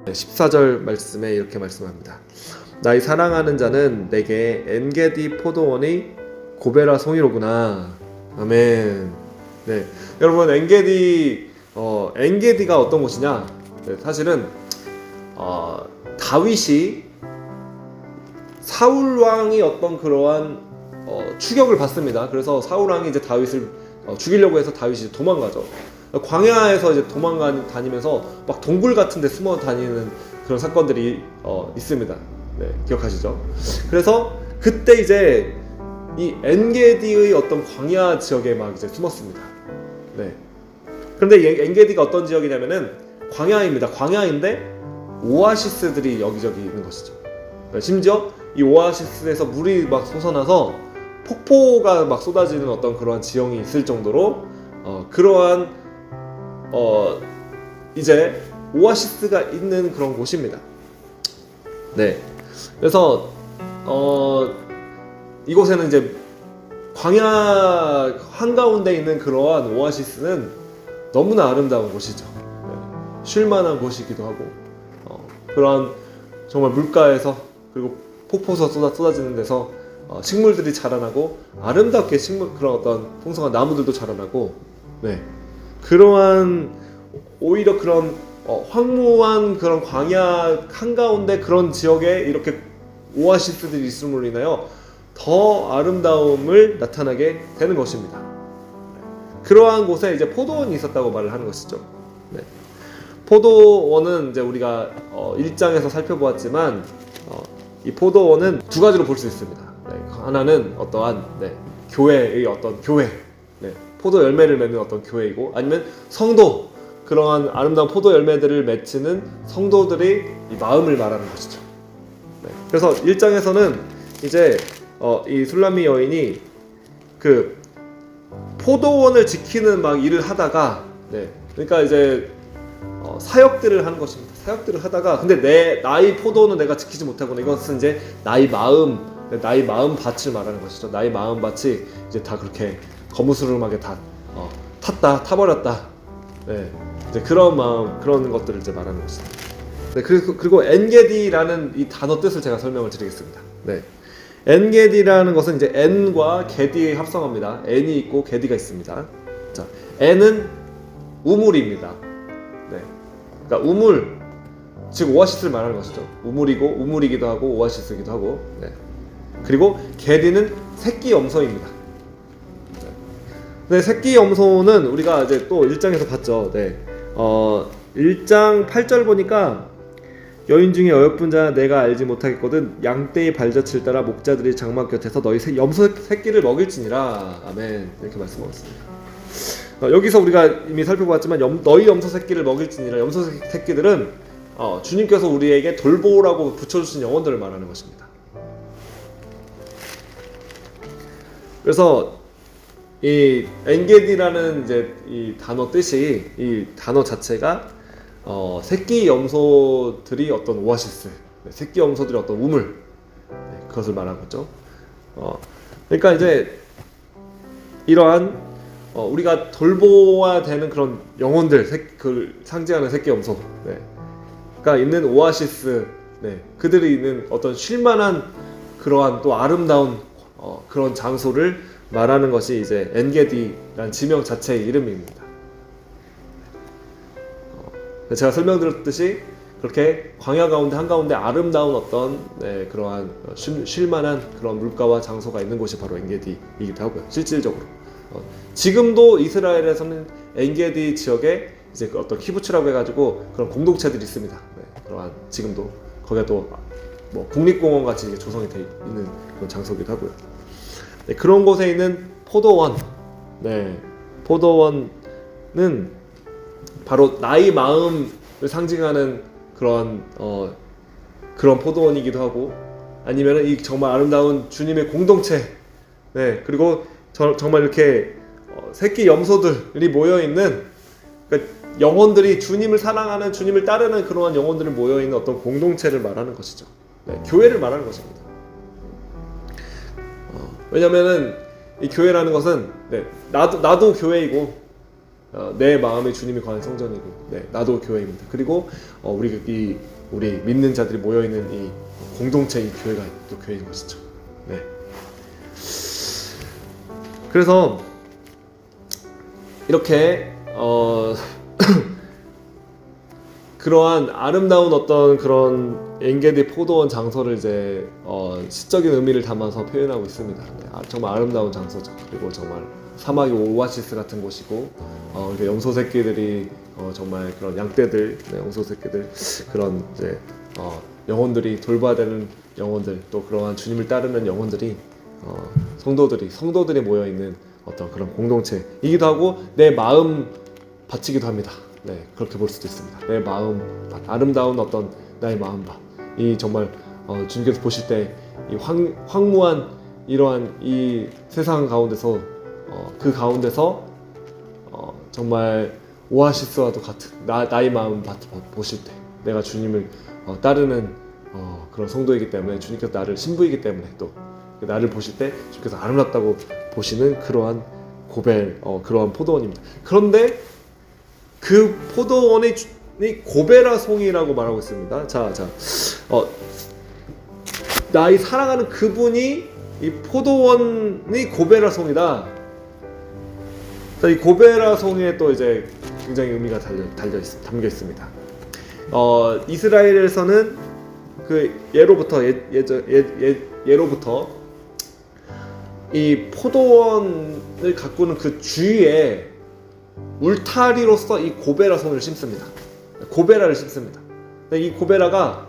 14절 말씀에 이렇게 말씀합니다. 나의 사랑하는 자는 내게 엔게디 포도원의 고베라 송이로구나. 아멘. 네, 여러분 엔게디가 어떤 곳이냐? 네, 사실은 다윗이 사울 왕이 어떤 그러한 추격을 받습니다. 그래서 사울 왕이 이제 다윗을 죽이려고 해서 다윗이 이제 도망가죠. 광야에서 이제 다니면서 막 동굴 같은데 숨어 다니는 그런 사건들이 있습니다. 네, 기억하시죠? 그래서 그때 이제 이 엔게디의 어떤 광야 지역에 막 이제 숨었습니다. 네. 그런데 이 엔게디가 어떤 지역이냐면은 광야입니다. 광야인데 오아시스들이 여기저기 있는 것이죠. 심지어 이 오아시스에서 물이 막 솟아나서 폭포가 막 쏟아지는 어떤 그러한 지형이 있을 정도로 그러한 이제 오아시스가 있는 그런 곳입니다. 네. 그래서 이곳에는 이제 광야 한가운데 있는 그러한 오아시스는 너무나 아름다운 곳이죠. 네. 쉴만한 곳이기도 하고 그러한 정말 물가에서 그리고 폭포서 쏟아지는 데서 식물들이 자라나고 아름답게 그런 어떤 풍성한 나무들도 자라나고 네. 그러한 오히려 그런 황무한 그런 광야 한가운데 그런 지역에 이렇게 오아시스들이 있음으로 인하여 더 아름다움을 나타나게 되는 것입니다. 그러한 곳에 이제 포도원이 있었다고 말을 하는 것이죠. 네. 포도원은 이제 우리가 1장에서 살펴보았지만 이 포도원은 두 가지로 볼 수 있습니다. 네. 하나는 어떠한 교회의 어떤 교회, 포도 열매를 맺는 어떤 교회이고, 아니면 성도, 그러한 아름다운 포도 열매들을 맺히는 성도들의 이 마음을 말하는 것이죠. 네. 그래서 1장에서는 이제 이 술람미 여인이 그 포도원을 지키는 막 일을 하다가, 그러니까 이제 사역들을 하는 것입니다. 사역들을 하다가 근데 나의 포도원은 내가 지키지 못하구나. 이것은 이제 나의 마음 밭을 말하는 것이죠. 나의 마음 밭이 이제 다 그렇게 거무스름하게 다 타버렸다. 네, 이제 그런 마음, 그런 것들을 이제 말하는 것입니다. 네, 그리고 엔게디라는 이 단어 뜻을 제가 설명을 드리겠습니다. 네, 엔게디라는 것은 이제 엔과 게디의 합성어입니다. 엔이 있고 게디가 있습니다. 자, 엔은 우물입니다. 네, 그러니까 우물, 즉 오아시스를 말하는 것이죠. 우물이기도 하고 오아시스이기도 하고. 네. 그리고 게디는 새끼 염소입니다. 네, 새끼 염소는 우리가 이제 또 1장에서 봤죠. 네. 1장 8절 보니까 여인 중에 어여쁜 자 내가 알지 못하겠거든 양떼의 발자취를 따라 목자들이 장막 곁에서 너희 염소 새끼를 먹일지니라. 아멘. 이렇게 말씀하고 있습니다. 여기서 우리가 이미 살펴봤지만 너희 염소 새끼를 먹일지니라. 염소 새끼들은 주님께서 우리에게 돌보라고 붙여주신 영혼들을 말하는 것입니다. 그래서 이 엔게디라는 이제 이 단어 뜻이, 이 단어 자체가 새끼 염소들이 어떤 오아시스, 새끼 염소들이 어떤 우물, 그것을 말하는 거죠. 그러니까 이제 이러한 우리가 돌보아야 되는 그런 영혼들, 그 상징하는 새끼 염소가 있는 오아시스, 그들이 있는 어떤 쉴만한 그러한 또 아름다운 그런 장소를 말하는 것이 이제 엔게디라는 지명 자체의 이름입니다. 제가 설명드렸듯이 그렇게 광야 가운데 한가운데 아름다운 어떤 그러한 쉴만한 그런 물가와 장소가 있는 곳이 바로 엔게디이기도 하고요. 실질적으로 지금도 이스라엘에서는 엔게디 지역에 이제 그 어떤 키부츠라고 해가지고 그런 공동체들이 있습니다. 그러한 지금도 거기가 또 뭐 국립공원 같이 조성이 되어 있는 그런 장소이기도 하고요. 그런 곳에 있는 포도원, 포도원은 바로 나의 마음을 상징하는 그런 포도원이기도 하고, 아니면은 이 정말 아름다운 주님의 공동체, 그리고 정말 이렇게 새끼 염소들이 모여 있는, 그러니까 영혼들이 주님을 사랑하는, 주님을 따르는 그러한 영혼들이 모여 있는 어떤 공동체를 말하는 것이죠. 교회를 말하는 것입니다. 왜냐면은 이 교회라는 것은 나도 교회이고 내 마음의 주님이 거하는 성전이고 나도 교회입니다. 그리고 우리 이 우리 믿는 자들이 모여 있는 이 공동체, 이 교회가 또 교회인 것이죠. 네. 그래서 이렇게 그러한 아름다운 어떤 그런 엔게디 포도원 장소를 이제 시적인 의미를 담아서 표현하고 있습니다. 네, 정말 아름다운 장소죠. 그리고 정말 사막의 오아시스 같은 곳이고, 염소 새끼들이 정말 그런 양떼들, 네, 염소 새끼들, 그런 이제 영혼들이 돌봐야 되는 영혼들, 또 그러한 주님을 따르는 영혼들이 성도들이 모여 있는 어떤 그런 공동체이기도 하고, 내 마음 밭이기도 합니다. 네, 그렇게 볼 수도 있습니다. 내 마음 밭, 아름다운 어떤 나의 마음 밭. 이 정말 주님께서 보실 때 이 황무한 이러한 이 세상 가운데서 그 가운데서 정말 오아시스와도 같은 나의 마음 밭 보실 때, 내가 주님을 따르는 그런 성도이기 때문에, 주님께서 나를 신부이기 때문에, 또 나를 보실 때 주님께서 아름답다고 보시는 그러한 그러한 포도원입니다. 그런데 그 포도원이 고베라 송이라고 말하고 있습니다. 나의 사랑하는 그분이, 이 포도원이 고베라 송이다. 이 고베라 송이에 또 이제 굉장히 의미가 담겨 있습니다. 이스라엘에서는 그 예로부터 이 포도원을 가꾸는 그 주위에 울타리로서 이 고베라 송이를 심습니다. 고베라를 심습니다. 이 고베라가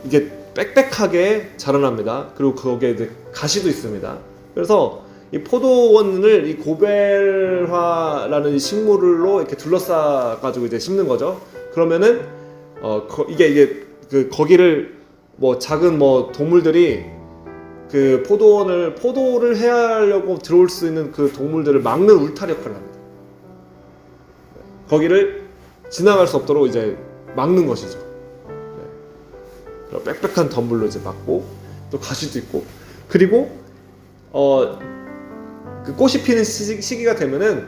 이게 빽빽하게 자라납니다. 그리고 거기에 이제 가시도 있습니다. 그래서 이 포도원을 이 고벨화라는 식물로 이렇게 둘러싸 가지고 이제 심는 거죠. 그러면은 이게 거기를 작은 동물들이 그 포도를 해하려고 들어올 수 있는 그 동물들을 막는 울타리 역할을 합니다. 거기를 지나갈 수 없도록 이제 막는 것이죠. 네. 빽빽한 덤불로 이제 막고, 또 가시도 있고, 그리고 그 꽃이 피는 시기가 되면은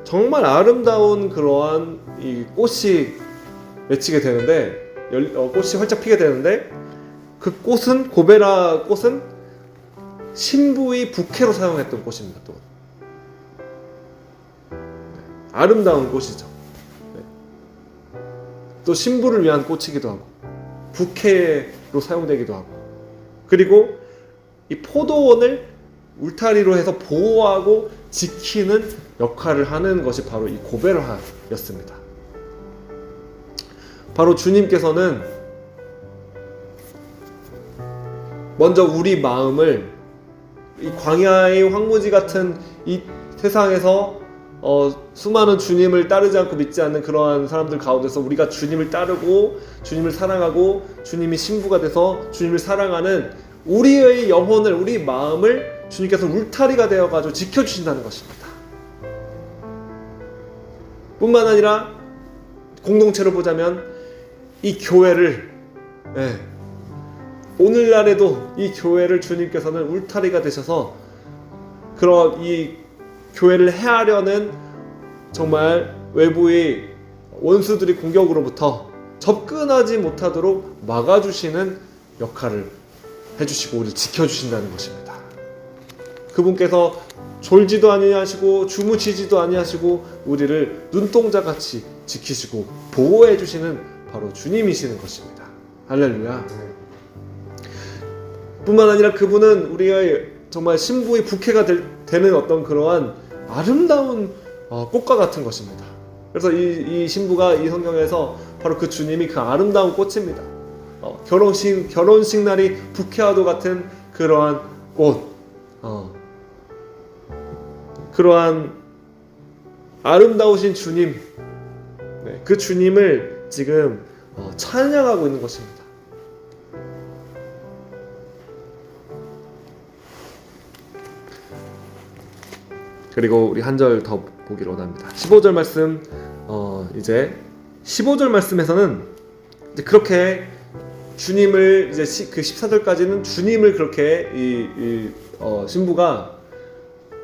정말 아름다운 그러한 이 꽃이 맺히게 되는데, 꽃이 활짝 피게 되는데, 그 꽃은, 고베라 꽃은 신부의 부케로 사용했던 꽃입니다. 또 아름다운 꽃이죠. 네. 또 신부를 위한 꽃이기도 하고, 부케로 사용되기도 하고, 그리고 이 포도원을 울타리로 해서 보호하고 지키는 역할을 하는 것이 바로 이 고벨화였습니다. 바로 주님께서는 먼저 우리 마음을 이 광야의 황무지 같은 이 세상에서 수많은 주님을 따르지 않고 믿지 않는 그러한 사람들 가운데서 우리가 주님을 따르고 주님을 사랑하고 주님이 신부가 돼서 주님을 사랑하는 우리의 영혼을, 우리 마음을 주님께서 울타리가 되어가지고 지켜주신다는 것입니다. 뿐만 아니라 공동체로 보자면 이 교회를, 오늘날에도 이 교회를 주님께서는 울타리가 되셔서 그런 이 교회를 해하려는 정말 외부의 원수들의 공격으로부터 접근하지 못하도록 막아주시는 역할을 해주시고 우리를 지켜주신다는 것입니다. 그분께서 졸지도 아니하시고 주무시지도 아니하시고 우리를 눈동자같이 지키시고 보호해 주시는 바로 주님이시는 것입니다. 할렐루야. 뿐만 아니라 그분은 우리가 정말 신부의 부케가 되는 어떤 그러한 아름다운 꽃과 같은 것입니다. 그래서 이 신부가 이 성경에서 바로 그 주님이 그 아름다운 꽃입니다. 결혼식 날이 부케와도 같은 그러한 꽃, 그러한 아름다우신 주님, 그 주님을 지금 찬양하고 있는 것입니다. 그리고 우리 한 절 더 보기를 원합니다. 15절 말씀, 이제 15절 말씀에서는 이제 그렇게 주님을 이제 그 14절까지는 주님을 그렇게 신부가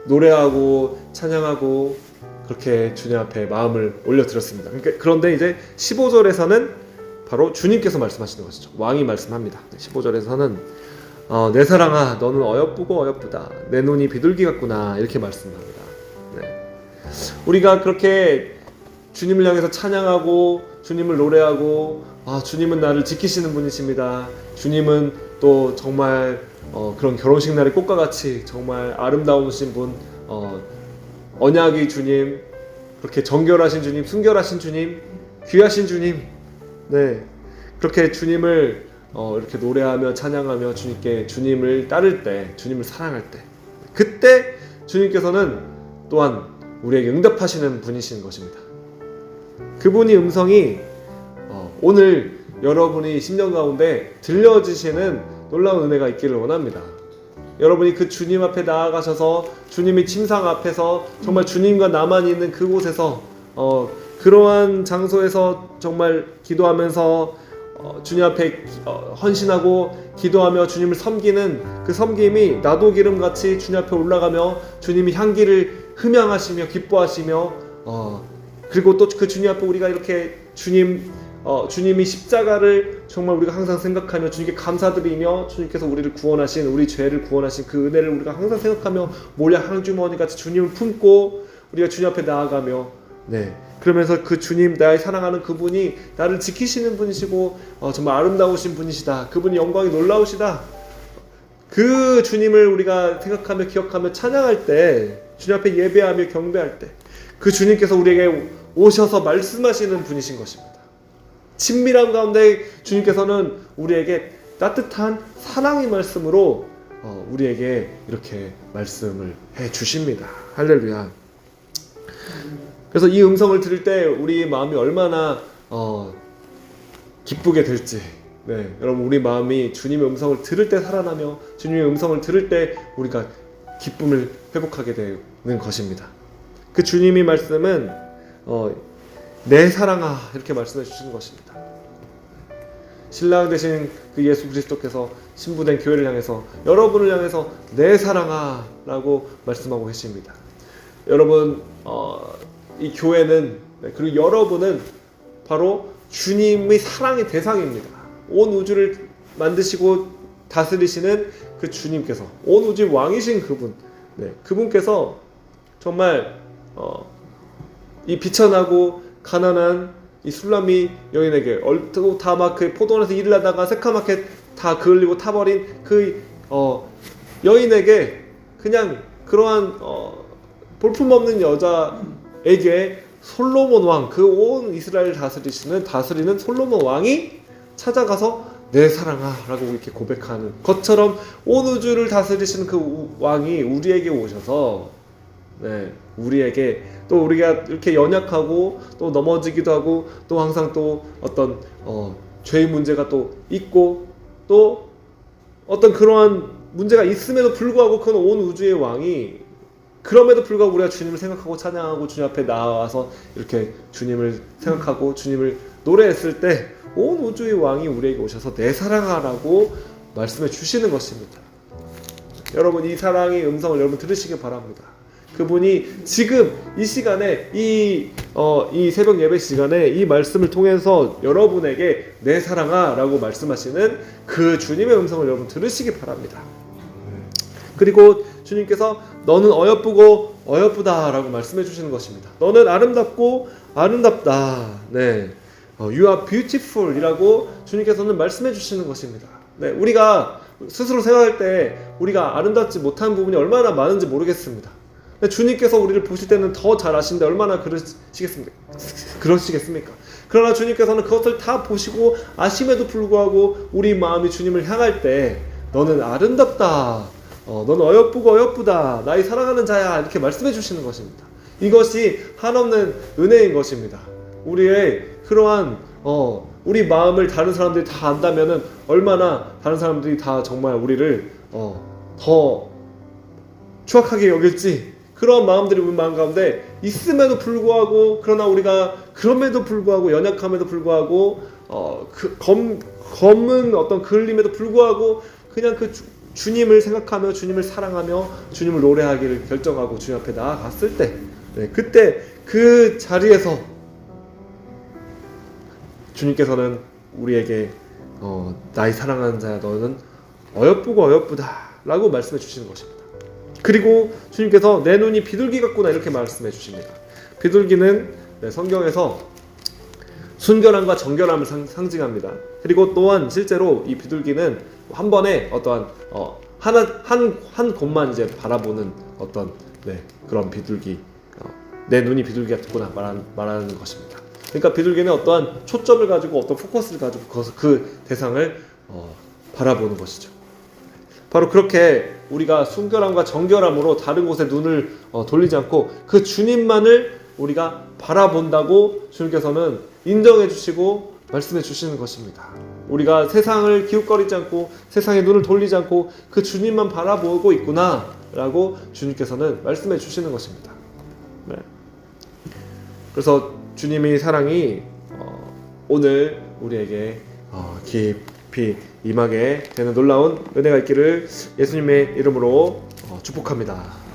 노래하고 찬양하고 그렇게 주님 앞에 마음을 올려드렸습니다. 그런데 이제 15절에서는 바로 주님께서 말씀하시는 것이죠. 왕이 말씀합니다. 15절에서는 내 사랑아 너는 어여쁘고 어여쁘다. 내 눈이 비둘기 같구나. 이렇게 말씀합니다. 네. 우리가 그렇게 주님을 향해서 찬양하고 주님을 노래하고 주님은 나를 지키시는 분이십니다. 주님은 또 정말 그런 결혼식 날의 꽃과 같이 정말 아름다우신 분, 언약의 주님, 그렇게 정결하신 주님, 순결하신 주님, 귀하신 주님, 네, 그렇게 주님을 이렇게 노래하며 찬양하며 주님을 따를 때, 주님을 사랑할 때, 그때 주님께서는 또한 우리에게 응답하시는 분이신 것입니다. 그분이 음성이 오늘 여러분이 심령 가운데 들려지시는 놀라운 은혜가 있기를 원합니다. 여러분이 그 주님 앞에 나아가셔서 주님의 침상 앞에서 정말 주님과 나만 있는 그곳에서 그러한 장소에서 정말 기도하면서 주님 앞에 헌신하고 기도하며 주님을 섬기는 그 섬김이 나도 기름같이 주님 앞에 올라가며 주님이 향기를 흠양하시며 기뻐하시며 그리고 또 그 주님 앞에 우리가 이렇게 주님이 십자가를 정말 우리가 항상 생각하며 주님께 감사드리며 주님께서 우리를 구원하신 우리 죄를 구원하신 그 은혜를 우리가 항상 생각하며 몰약 한주머니같이 주님을 품고 우리가 주님 앞에 나아가며 그러면서 그 주님 나의 사랑하는 그분이 나를 지키시는 분이시고 정말 아름다우신 분이시다. 그분이 영광이 놀라우시다. 그 주님을 우리가 생각하며 기억하며 찬양할 때 주님 앞에 예배하며 경배할 때 그 주님께서 우리에게 오셔서 말씀하시는 분이신 것입니다. 친밀함 가운데 주님께서는 우리에게 따뜻한 사랑의 말씀으로 우리에게 이렇게 말씀을 해 주십니다. 할렐루야. 그래서 이 음성을 들을 때 우리 마음이 얼마나 기쁘게 될지, 여러분 우리 마음이 주님의 음성을 들을 때 살아나며 주님의 음성을 들을 때 우리가 기쁨을 회복하게 되는 것입니다. 그 주님의 말씀은 내 사랑아 이렇게 말씀해 주시는 것입니다. 신랑 되신 그 예수 그리스도께서 신부된 교회를 향해서 여러분을 향해서 내 사랑아 라고 말씀하고 계십니다. 여러분 이 교회는 그리고 여러분은 바로 주님의 사랑의 대상입니다. 온 우주를 만드시고 다스리시는 그 주님께서 온 우주의 왕이신 그분, 그분께서 정말 이 비천하고 가난한 이 술람이 여인에게 다 막 그 포도원에서 일을 하다가 새카맣게 다 그을리고 타버린 그 여인에게 그냥 그러한 볼품없는 여자에게 솔로몬 왕, 그 온 이스라엘 다스리는 솔로몬 왕이 찾아가서 내 사랑아 라고 이렇게 고백하는 것처럼 온 우주를 다스리시는 그 왕이 우리에게 오셔서 우리에게 또 우리가 이렇게 연약하고 또 넘어지기도 하고 또 항상 또 어떤 죄의 문제가 또 있고 또 어떤 그러한 문제가 있음에도 불구하고 그건 온 우주의 왕이 그럼에도 불구하고 우리가 주님을 생각하고 찬양하고 주님 앞에 나와서 이렇게 주님을 생각하고 주님을 노래했을 때 온 우주의 왕이 우리에게 오셔서 내 사랑아라고 말씀해 주시는 것입니다. 여러분 이 사랑의 음성을 여러분 들으시기 바랍니다. 그분이 지금 이 시간에 이 새벽 예배 시간에 이 말씀을 통해서 여러분에게 내 사랑아 라고 말씀하시는 그 주님의 음성을 여러분 들으시기 바랍니다. 그리고 주님께서 너는 어여쁘고 어여쁘다 라고 말씀해 주시는 것입니다. 너는 아름답고 아름답다. You are beautiful 이라고 주님께서는 말씀해 주시는 것입니다. 우리가 스스로 생각할 때 우리가 아름답지 못한 부분이 얼마나 많은지 모르겠습니다. 주님께서 우리를 보실 때는 더 잘 아시는데 얼마나 그러시겠습니까? 그러나 주님께서는 그것을 다 보시고 아심에도 불구하고 우리 마음이 주님을 향할 때 너는 아름답다, 너는 어여쁘고 어여쁘다, 나의 사랑하는 자야 이렇게 말씀해 주시는 것입니다. 이것이 한없는 은혜인 것입니다. 우리의 그러한 우리 마음을 다른 사람들이 다 안다면은 얼마나 다른 사람들이 다 정말 우리를 더 추악하게 여길지 그런 마음들이 우리 마음 가운데 있음에도 불구하고 그러나 우리가 그럼에도 불구하고 연약함에도 불구하고 검은 어떤 그을림에도 불구하고 그냥 그 주님을 생각하며 주님을 사랑하며 주님을 노래하기를 결정하고 주님 앞에 나아갔을 때 그때 그 자리에서 주님께서는 우리에게 나의 사랑하는 자야 너는 어여쁘고 어여쁘다 라고 말씀해 주시는 것입니다. 그리고 주님께서 내 눈이 비둘기 같구나 이렇게 말씀해 주십니다. 비둘기는 성경에서 순결함과 정결함을 상징합니다. 그리고 또한 실제로 이 비둘기는 한 번에 어떠한 한 곳만 이제 바라보는 어떤 그런 비둘기, 내 눈이 비둘기 같구나 말하는 것입니다. 그러니까 비둘기는 어떠한 초점을 가지고 어떤 포커스를 가지고 그 대상을 바라보는 것이죠. 바로 그렇게 우리가 순결함과 정결함으로 다른 곳에 눈을 돌리지 않고 그 주님만을 우리가 바라본다고 주님께서는 인정해 주시고 말씀해 주시는 것입니다. 우리가 세상을 기웃거리지 않고 세상에 눈을 돌리지 않고 그 주님만 바라보고 있구나 라고 주님께서는 말씀해 주시는 것입니다. 그래서 주님의 사랑이 오늘 우리에게 깊이 임하게 되는 놀라운 은혜가 있기를 예수님의 이름으로 축복합니다.